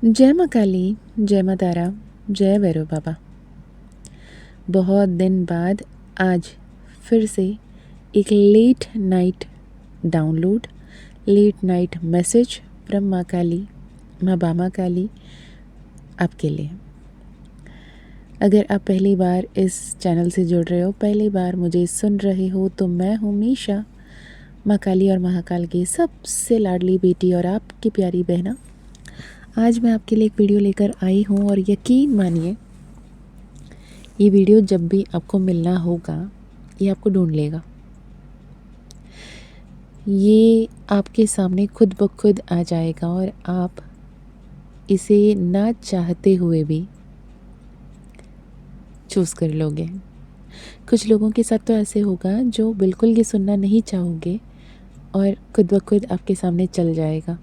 जय माँ काली, जय माँ तारा, जय भैरव बाबा। बहुत दिन बाद आज फिर से एक late night download, late night message from माँ काली, माँ बामा काली आपके लिए। अगर आप पहली बार इस चैनल से जुड़ रहे हो, पहली बार मुझे सुन रहे हो, तो मैं हूँ मीशा, माँ काली और महाकाल की सबसे लाडली बेटी और आपकी प्यारी बहना। आज मैं आपके लिए एक वीडियो लेकर आई हूँ और यकीन मानिए, ये वीडियो जब भी आपको मिलना होगा, ये आपको ढूंढ लेगा। ये आपके सामने खुद ब खुद आ जाएगा और आप इसे ना चाहते हुए भी चूज़ कर लोगे। कुछ लोगों के साथ तो ऐसे होगा जो बिल्कुल ये सुनना नहीं चाहोगे और खुद ब खुद आपके सामने चल जाएगा।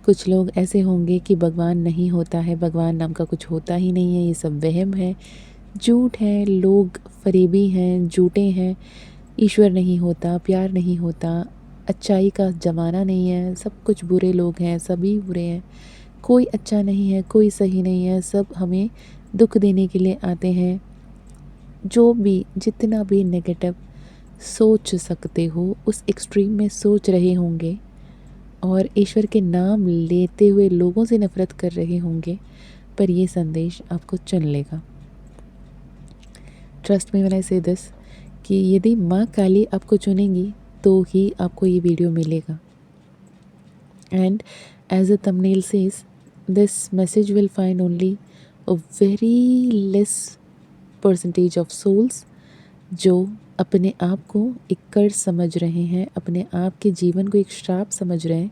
कुछ लोग ऐसे होंगे कि भगवान नहीं होता है, भगवान नाम का कुछ होता ही नहीं है, ये सब वहम है, झूठ है, लोग फरेबी हैं, झूठे हैं, ईश्वर नहीं होता, प्यार नहीं होता, अच्छाई का ज़माना नहीं है, सब कुछ बुरे लोग हैं, सभी बुरे हैं, कोई अच्छा नहीं है, कोई सही नहीं है, सब हमें दुख देने के लिए आते हैं। जो भी जितना भी नेगेटिव सोच सकते हो उस एक्सट्रीम में सोच रहे होंगे और ईश्वर के नाम लेते हुए लोगों से नफ़रत कर रहे होंगे, पर ये संदेश आपको चुन लेगा। ट्रस्ट मी व्हेन आई से दिस कि यदि माँ काली आपको चुनेंगी तो ही आपको ये वीडियो मिलेगा। And as a thumbnail says, this message will find only a very less percentage of souls जो अपने आप को एक कर्ज समझ रहे हैं, अपने आप के जीवन को एक श्राप समझ रहे हैं।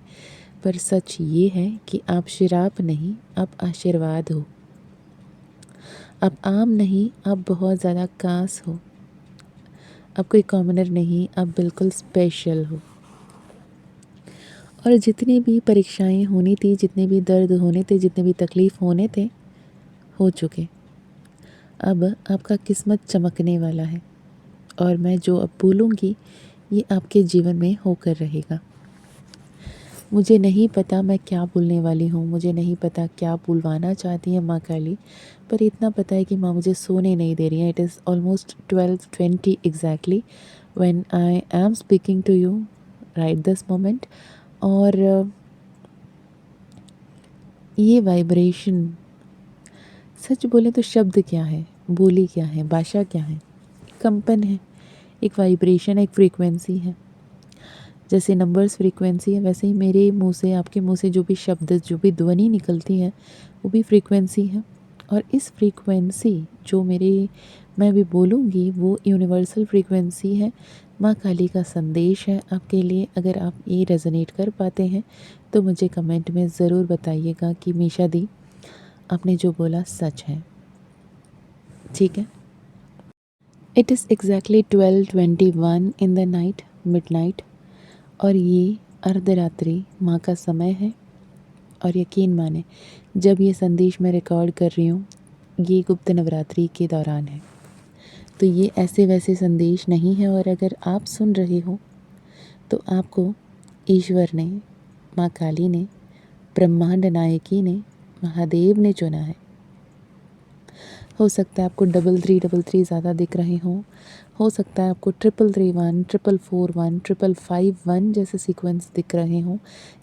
पर सच ये है कि आप श्राप नहीं, आप आशीर्वाद हो। आप आम नहीं, आप बहुत ज़्यादा खास हो। आप कोई कॉमनर नहीं, आप बिल्कुल स्पेशल हो। और जितनी भी परीक्षाएं होनी थी, जितने भी दर्द होने थे, जितने भी तकलीफ़ होने थे, हो चुके। अब आपका किस्मत चमकने वाला है और मैं जो अब बोलूँगी ये आपके जीवन में होकर रहेगा। मुझे नहीं पता मैं क्या बोलने वाली हूँ, मुझे नहीं पता क्या बुलवाना चाहती है माँ काली, पर इतना पता है कि माँ मुझे सोने नहीं दे रही है। It is almost 12:20 exactly when I am speaking to you right this moment. और ये वाइब्रेशन, सच बोले तो शब्द क्या है, बोली क्या है, भाषा क्या है, कंपन है, एक वाइब्रेशन, एक फ्रीक्वेंसी है। जैसे नंबर्स फ्रीक्वेंसी है, वैसे ही मेरे मुंह से, आपके मुंह से जो भी शब्द, जो भी ध्वनि निकलती है, वो भी फ्रीक्वेंसी है। और इस फ्रीक्वेंसी जो मैं भी बोलूँगी वो यूनिवर्सल फ्रीक्वेंसी है, माँ काली का संदेश है आपके लिए। अगर आप ये रेजोनेट कर पाते हैं तो मुझे कमेंट में ज़रूर बताइएगा कि मीशा दी आपने जो बोला सच है। ठीक है। It is exactly 12:21 in the night, midnight, और ये अर्धरात्रि माँ का समय है। और यकीन माने, जब ये संदेश मैं रिकॉर्ड कर रही हूँ ये गुप्त नवरात्रि के दौरान है, तो ये ऐसे वैसे संदेश नहीं है। और अगर आप सुन रहे हो तो आपको ईश्वर ने, माँ काली ने, ब्रह्मांड नायकी ने, महादेव ने चुना है। हो सकता है आपको 3333 ज़्यादा दिख रहे हों, हो सकता है आपको 3331, 4441, 5551 जैसे सीक्वेंस दिख रहे हों,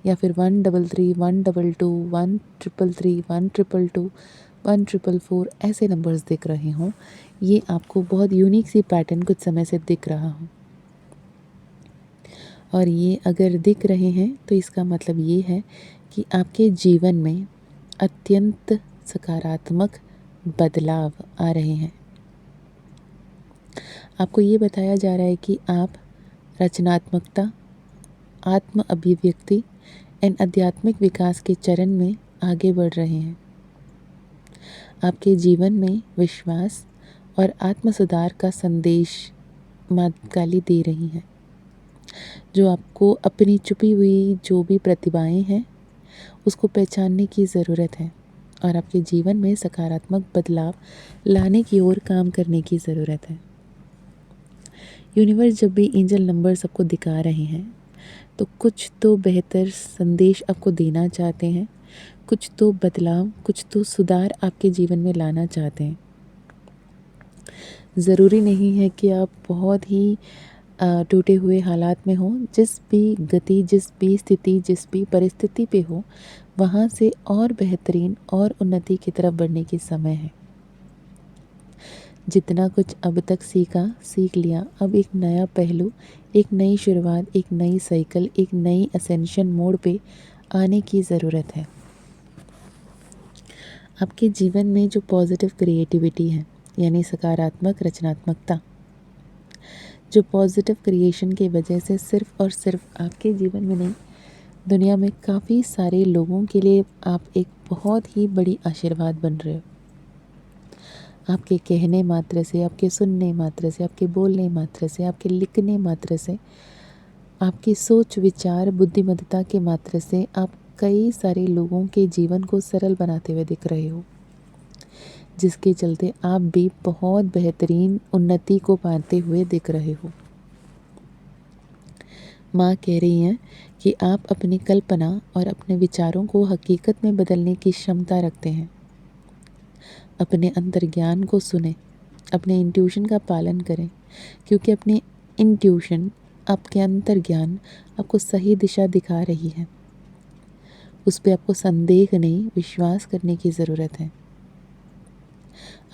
या फिर 133, 122, 1333, 122, 1444 ऐसे नंबर्स दिख रहे हों। ये आपको बहुत यूनिक सी पैटर्न कुछ समय से दिख रहा हो, और ये अगर दिख रहे हैं तो इसका मतलब ये है कि आपके जीवन में अत्यंत सकारात्मक बदलाव आ रहे हैं। आपको ये बताया जा रहा है कि आप रचनात्मकता, आत्म अभिव्यक्ति एंड आध्यात्मिक विकास के चरण में आगे बढ़ रहे हैं। आपके जीवन में विश्वास और आत्म सुधार का संदेश माँ काली दे रही हैं, जो आपको अपनी छुपी हुई जो भी प्रतिभाएं हैं उसको पहचानने की ज़रूरत है और आपके जीवन में सकारात्मक बदलाव लाने की ओर काम करने की ज़रूरत है। यूनिवर्स जब भी एंजल नंबर सबको दिखा रहे हैं तो कुछ तो बेहतर संदेश आपको देना चाहते हैं, कुछ तो बदलाव, कुछ तो सुधार आपके जीवन में लाना चाहते हैं। ज़रूरी नहीं है कि आप बहुत ही टूटे हुए हालात में हों। जिस भी गति, जिस भी स्थिति, जिस भी परिस्थिति पे हो, वहाँ से और बेहतरीन और उन्नति की तरफ बढ़ने की समय है। जितना कुछ अब तक सीखा, सीख लिया। अब एक नया पहलू, एक नई शुरुआत, एक नई साइकिल, एक नई असेंशन मोड पे आने की ज़रूरत है। आपके जीवन में जो पॉजिटिव क्रिएटिविटी है, यानी सकारात्मक रचनात्मकता, जो पॉजिटिव क्रिएशन की वजह से सिर्फ और सिर्फ आपके जीवन में नहीं, दुनिया में काफ़ी सारे लोगों के लिए आप एक बहुत ही बड़ी आशीर्वाद बन रहे हो। आपके कहने मात्र से, आपके सुनने मात्र से, आपके बोलने मात्र से, आपके लिखने मात्र से, आपकी सोच विचार बुद्धिमत्ता के मात्र से आप कई सारे लोगों के जीवन को सरल बनाते हुए दिख रहे हो, जिसके चलते आप भी बहुत बेहतरीन उन्नति को पाते हुए दिख रहे हो। माँ कह रही हैं कि आप अपनी कल्पना और अपने विचारों को हकीकत में बदलने की क्षमता रखते हैं। अपने अंतर्ज्ञान को सुने, अपने इंट्यूशन का पालन करें, क्योंकि अपने इंट्यूशन, आपके अंतर्ज्ञान आपको सही दिशा दिखा रही है। उस पर आपको संदेह नहीं, विश्वास करने की ज़रूरत है।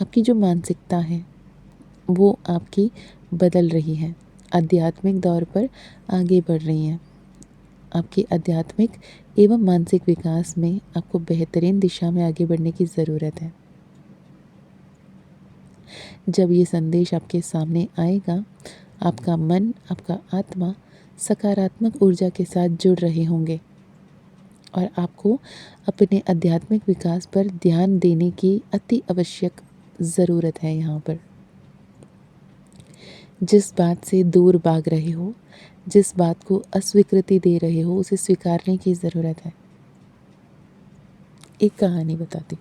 आपकी जो मानसिकता है वो आपकी बदल रही है, आध्यात्मिक दौर पर आगे बढ़ रही हैं। आपकी आध्यात्मिक एवं मानसिक विकास में आपको बेहतरीन दिशा में आगे बढ़ने की ज़रूरत है। जब ये संदेश आपके सामने आएगा, आपका मन, आपका आत्मा सकारात्मक ऊर्जा के साथ जुड़ रहे होंगे और आपको अपने आध्यात्मिक विकास पर ध्यान देने की अति आवश्यक ज़रूरत है। यहाँ पर जिस बात से दूर भाग रहे हो, जिस बात को अस्वीकृति दे रहे हो, उसे स्वीकारने की ज़रूरत है। एक कहानी बताती।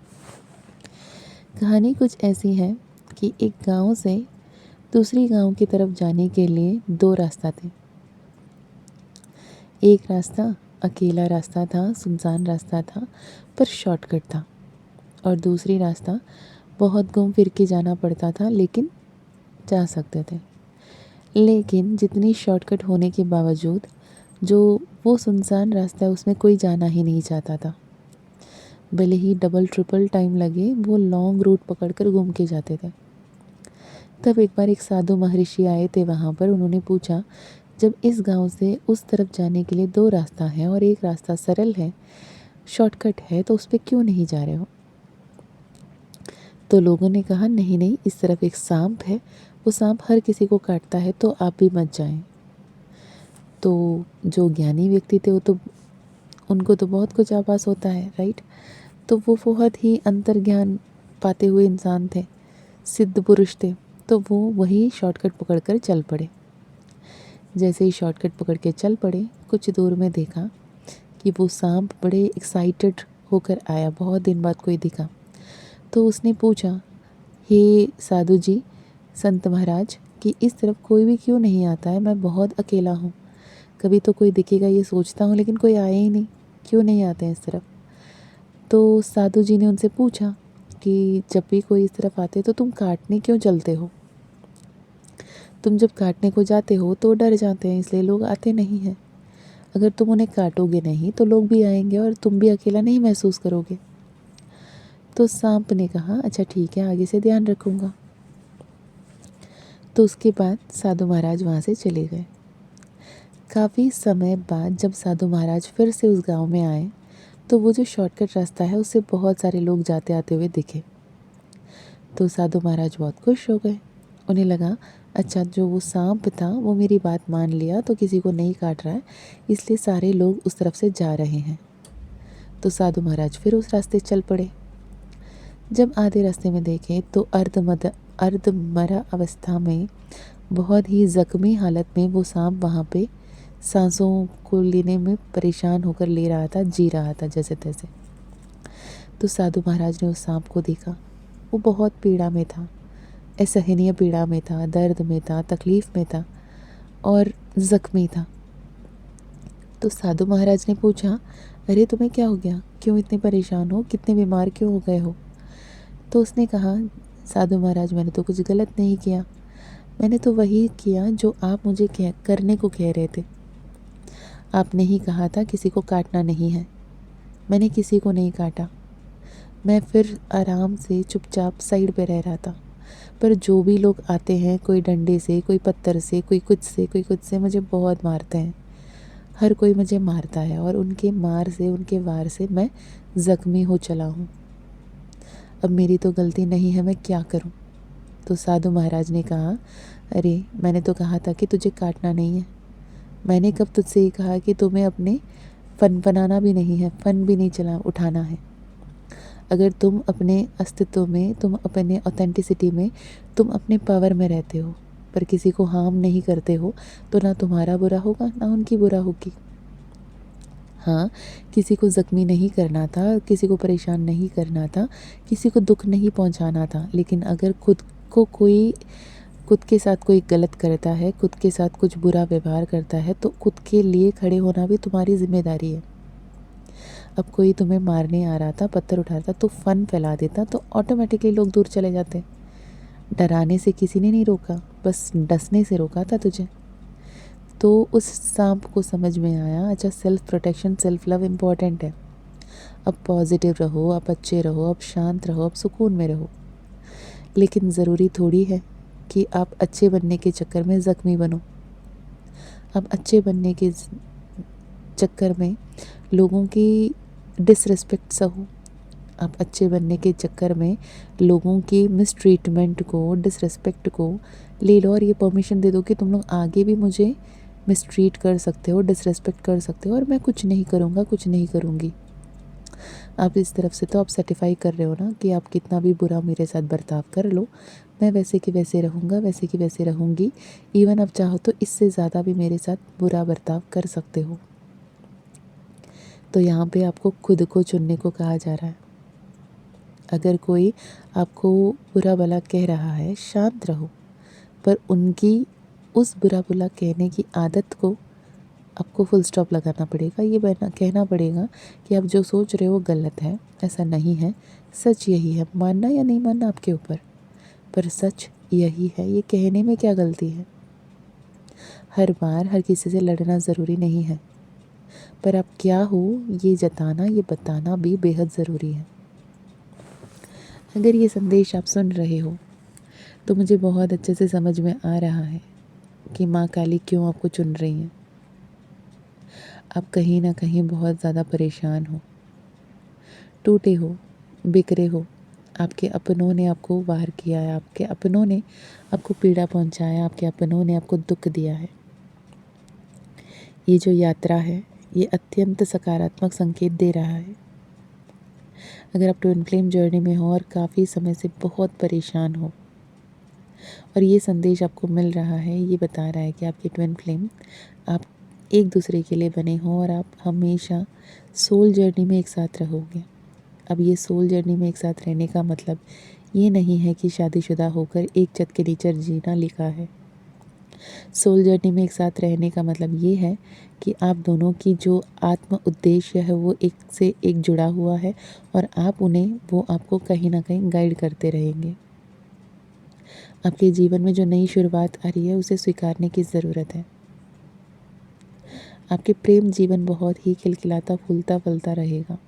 कहानी कुछ ऐसी है कि एक गांव से दूसरी गांव की तरफ जाने के लिए दो रास्ता थे। एक रास्ता अकेला रास्ता था, सुनसान रास्ता था, पर शॉर्टकट था, और दूसरी रास्ता बहुत घूम फिर के जाना पड़ता था, लेकिन जा सकते थे। लेकिन जितनी शॉर्टकट होने के बावजूद जो वो सुनसान रास्ता है उसमें कोई जाना ही नहीं चाहता था। भले ही डबल ट्रिपल टाइम लगे, वो लॉन्ग रूट पकड़कर घूम के जाते थे। तब एक बार एक साधु महर्षि आए थे वहाँ पर। उन्होंने पूछा, जब इस गांव से उस तरफ जाने के लिए दो रास्ता है और एक रास्ता सरल है, शॉर्टकट है, तो उस पर क्यों नहीं जा रहे हो? तो लोगों ने कहा, नहीं नहीं, इस तरफ एक सांप है, वो सांप हर किसी को काटता है, तो आप भी मत जाएं। तो जो ज्ञानी व्यक्ति थे वो तो उनको तो बहुत कुछ आभास होता है, राइट? तो वो बहुत ही अंतर्ज्ञान पाते हुए इंसान थे, सिद्ध पुरुष थे। तो वो वही शॉर्टकट पकड़कर चल पड़े। जैसे ही शॉर्टकट पकड़ के चल पड़े, कुछ दूर में देखा कि वो सांप बड़े एक्साइटेड होकर आया, बहुत दिन बाद कोई दिखा। तो उसने पूछा, हे साधु जी, संत महाराज, कि इस तरफ कोई भी क्यों नहीं आता है? मैं बहुत अकेला हूँ, कभी तो कोई दिखेगा ये सोचता हूँ, लेकिन कोई आया ही नहीं, क्यों नहीं आते हैं इस तरफ? तो साधु जी ने उनसे पूछा कि जब भी कोई इस तरफ आते तो तुम काटने क्यों चलते हो? तुम जब काटने को जाते हो तो डर जाते हैं, इसलिए लोग आते नहीं हैं। अगर तुम उन्हें काटोगे नहीं तो लोग भी आएंगे और तुम भी अकेला नहीं महसूस करोगे। तो सांप ने कहा, अच्छा ठीक है, आगे से ध्यान रखूँगा। तो उसके बाद साधु महाराज वहाँ से चले गए। काफ़ी समय बाद जब साधु महाराज फिर से उस गांव में आए, तो वो जो शॉर्टकट रास्ता है उससे बहुत सारे लोग जाते आते हुए दिखे। तो साधु महाराज बहुत खुश हो गए। उन्हें लगा, अच्छा, जो वो सांप था वो मेरी बात मान लिया, तो किसी को नहीं काट रहा है, इसलिए सारे लोग उस तरफ से जा रहे हैं। तो साधु महाराज फिर उस रास्ते चल पड़े। जब आधे रास्ते में देखे तो अर्धमरा अवस्था में, बहुत ही ज़ख्मी हालत में वो सांप वहाँ पे सांसों को लेने में परेशान होकर ले रहा था, जी रहा था जैसे तैसे। तो साधु महाराज ने उस सांप को देखा। वो बहुत पीड़ा में था, असहनीय पीड़ा में था, दर्द में था, तकलीफ़ में था और ज़ख्मी था। तो साधु महाराज ने पूछा, अरे तुम्हें क्या हो गया, क्यों इतने परेशान हो, कितने बीमार क्यों हो गए हो? तो उसने कहा, साधु महाराज मैंने तो कुछ गलत नहीं किया, मैंने तो वही किया जो आप मुझे करने को कह रहे थे। आपने ही कहा था किसी को काटना नहीं है, मैंने किसी को नहीं काटा। मैं फिर आराम से चुपचाप साइड पे रह रहा था, पर जो भी लोग आते हैं, कोई डंडे से, कोई पत्थर से, कोई कुछ से, कोई कुछ से, मुझे बहुत मारते हैं। हर कोई मुझे मारता है और उनके मार से, उनके वार से मैं ज़ख्मी हो चला हूँ। अब मेरी तो गलती नहीं है, मैं क्या करूँ? तो साधु महाराज ने कहा, अरे मैंने तो कहा था कि तुझे काटना नहीं है। मैंने कब तुझसे ये कहा कि तुम्हें अपने फन बनाना भी नहीं है, फन भी नहीं चला उठाना है। अगर तुम अपने अस्तित्व में, तुम अपने ऑथेंटिसिटी में, तुम अपने पावर में रहते हो, पर किसी को हार्म नहीं करते हो, तो ना तुम्हारा बुरा होगा ना उनकी बुरा होगी। हाँ, किसी को ज़ख्मी नहीं करना था, किसी को परेशान नहीं करना था, किसी को दुख नहीं पहुंचाना था। लेकिन अगर खुद के साथ कोई गलत करता है, खुद के साथ कुछ बुरा व्यवहार करता है, तो खुद के लिए खड़े होना भी तुम्हारी जिम्मेदारी है। अब कोई तुम्हें मारने आ रहा था, पत्थर उठा रहा था, तो फन फैला देता, तो ऑटोमेटिकली लोग दूर चले जाते। डराने से किसी ने नहीं रोका, बस डसने से रोका था तुझे। तो उस सांप को समझ में आया, अच्छा self protection, self love important है। अब पॉजिटिव रहो, अब अच्छे रहो, अब शांत रहो, अब सुकून में रहो। लेकिन ज़रूरी थोड़ी है कि आप अच्छे बनने के चक्कर में ज़ख्मी बनो। अब अच्छे बनने के चक्कर में लोगों की डिसरिस्पेक्ट सहो। आप अच्छे बनने के चक्कर में लोगों की मिसट्रीटमेंट को, डिसरिस्पेक्ट को ले लो और ये परमिशन दे दो कि तुम लोग आगे भी मुझे मिसट्रीट कर सकते हो, डिसरिस्पेक्ट कर सकते हो, और मैं कुछ नहीं करूँगा, कुछ नहीं करूँगी। आप इस तरफ से तो आप सर्टिफाई कर रहे हो ना कि आप कितना भी बुरा मेरे साथ बर्ताव कर लो, मैं वैसे कि वैसे रहूँगा, वैसे कि वैसे रहूँगी। इवन आप चाहो तो इससे ज़्यादा भी मेरे साथ बुरा बर्ताव कर सकते हो। तो यहाँ पे आपको खुद को चुनने को कहा जा रहा है। अगर कोई आपको बुरा भला कह रहा है, शांत रहो, पर उनकी उस बुरा भला कहने की आदत को आपको फुल स्टॉप लगाना पड़ेगा। ये कहना पड़ेगा कि आप जो सोच रहे हो गलत है, ऐसा नहीं है, सच यही है। मानना या नहीं मानना आपके ऊपर, पर सच यही है। ये कहने में क्या गलती है? हर बार हर किसी से लड़ना ज़रूरी नहीं है, पर आप क्या हो ये जताना, ये बताना भी बेहद ज़रूरी है। अगर ये संदेश आप सुन रहे हो तो मुझे बहुत अच्छे से समझ में आ रहा है कि माँ काली क्यों आपको चुन रही हैं। आप कहीं ना कहीं बहुत ज़्यादा परेशान हो, टूटे हो, बिखरे हो। आपके अपनों ने आपको वार किया है, आपके अपनों ने आपको पीड़ा पहुंचाया, आपके अपनों ने आपको दुख दिया है। ये जो यात्रा है, ये अत्यंत सकारात्मक संकेत दे रहा है। अगर आप ट्विन फ्लेम जर्नी में हो और काफ़ी समय से बहुत परेशान हो और ये संदेश आपको मिल रहा है, ये बता रहा है कि आपकी ट्विन फ्लेम, आप एक दूसरे के लिए बने हो और आप हमेशा सोल जर्नी में एक साथ रहोगे। अब ये सोल जर्नी में एक साथ रहने का मतलब ये नहीं है कि शादीशुदा होकर एक छत के नीचे जीना लिखा है। सोल जर्नी में एक साथ रहने का मतलब ये है कि आप दोनों की जो आत्म उद्देश्य है वो एक से एक जुड़ा हुआ है और वो आपको कहीं ना कहीं गाइड करते रहेंगे। आपके जीवन में जो नई शुरुआत आ रही है उसे स्वीकारने की ज़रूरत है। आपके प्रेम जीवन बहुत ही खिलखिलाता, फूलता फलता रहेगा।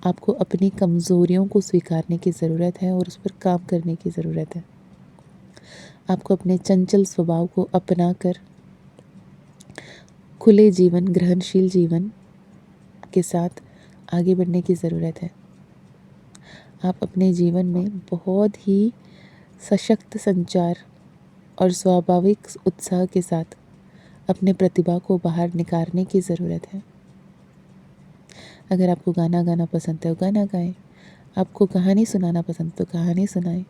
आपको अपनी कमज़ोरियों को स्वीकारने की ज़रूरत है और उस पर काम करने की ज़रूरत है। आपको अपने चंचल स्वभाव को अपना कर खुले जीवन, ग्रहणशील जीवन के साथ आगे बढ़ने की ज़रूरत है। आप अपने जीवन में बहुत ही सशक्त संचार और स्वाभाविक उत्साह के साथ अपने प्रतिभा को बाहर निकालने की ज़रूरत है। अगर आपको गाना गाना पसंद है तो गाना गाएं, आपको कहानी सुनाना पसंद है तो कहानी सुनाएं,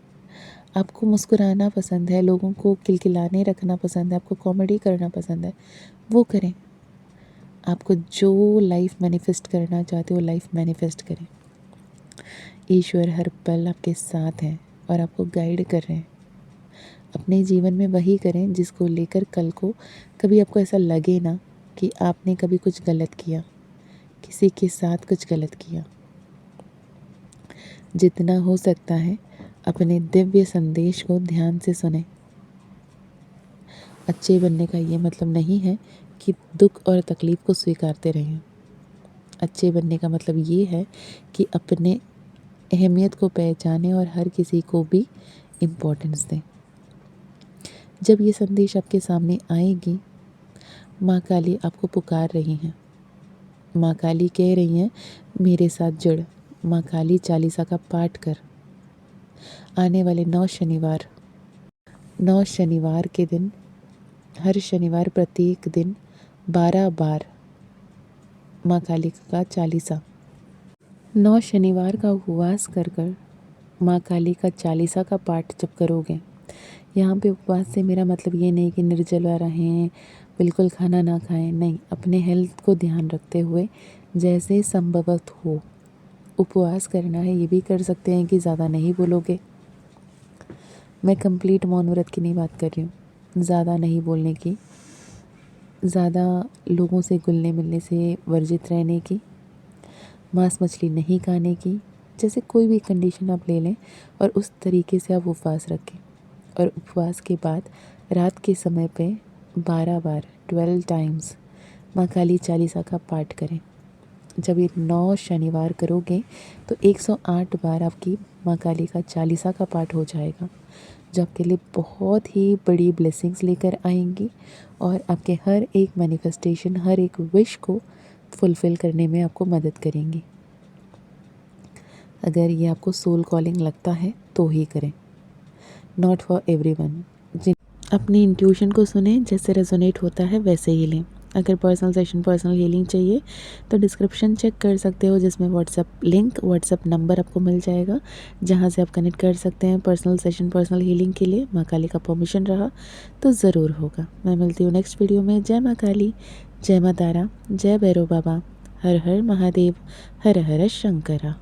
आपको मुस्कुराना पसंद है, लोगों को खिलखिलाने रखना पसंद है, आपको कॉमेडी करना पसंद है, वो करें। आपको जो लाइफ मैनिफेस्ट करना चाहते हो, लाइफ मैनिफेस्ट करें। ईश्वर हर पल आपके साथ हैं और आपको गाइड कर रहे हैं। अपने जीवन में वही करें जिसको लेकर कल को कभी आपको ऐसा लगे ना कि आपने कभी कुछ गलत किया, किसी के साथ कुछ गलत किया। जितना हो सकता है अपने दिव्य संदेश को ध्यान से सुने। अच्छे बनने का ये मतलब नहीं है कि दुख और तकलीफ़ को स्वीकारते रहें। अच्छे बनने का मतलब ये है कि अपने अहमियत को पहचानें और हर किसी को भी इम्पोर्टेंस दें। जब ये संदेश आपके सामने आएगी, माँ काली आपको पुकार रही हैं। माँ काली कह रही हैं, मेरे साथ जुड़। माँ काली चालीसा का पाठ कर। आने वाले 9 शनिवार के दिन, हर शनिवार प्रत्येक दिन 12 बार माँ काली का चालीसा। 9 शनिवार का उपवास कर कर माँ काली का चालीसा का पाठ जब करोगे, यहाँ पे उपवास से मेरा मतलब ये नहीं कि निर्जला रहें, बिल्कुल खाना ना खाएं, नहीं। अपने हेल्थ को ध्यान रखते हुए जैसे संभवत हो उपवास करना है। ये भी कर सकते हैं कि ज़्यादा नहीं बोलोगे। मैं कंप्लीट मौन व्रत की नहीं बात कर रही हूँ, ज़्यादा नहीं बोलने की, ज़्यादा लोगों से घुलने मिलने से वर्जित रहने की, मांस मछली नहीं खाने की। जैसे कोई भी कंडीशन आप ले लें और उस तरीके से आप उपवास रखें। और उपवास के बाद रात के समय पे 12 बार 12 टाइम्स माँ काली चालीसा का पाठ करें। जब ये 9 शनिवार करोगे तो 108 बार आपकी माँ काली का चालीसा का पाठ हो जाएगा, जो आपके लिए बहुत ही बड़ी ब्लेसिंग्स लेकर आएंगी और आपके हर एक मैनिफेस्टेशन, हर एक विश को फुलफ़िल करने में आपको मदद करेंगी। अगर ये आपको सोल कॉलिंग लगता है तो ही करें, नॉट फॉर एवरीवन। अपनी इंट्यूशन को सुने, जैसे रेजोनेट होता है वैसे ही लें। अगर पर्सनल सेशन, पर्सनल हीलिंग चाहिए तो डिस्क्रिप्शन चेक कर सकते हो, जिसमें व्हाट्सएप नंबर आपको मिल जाएगा, जहाँ से आप कनेक्ट कर सकते हैं पर्सनल सेशन, पर्सनल हीलिंग के लिए। माँ काली का परमिशन रहा तो ज़रूर होगा। मैं मिलती हूँ नेक्स्ट वीडियो में। जय माँ काली, जय माँ तारा, जय भैरव बाबा, हर हर महादेव, हर हर शंकरा।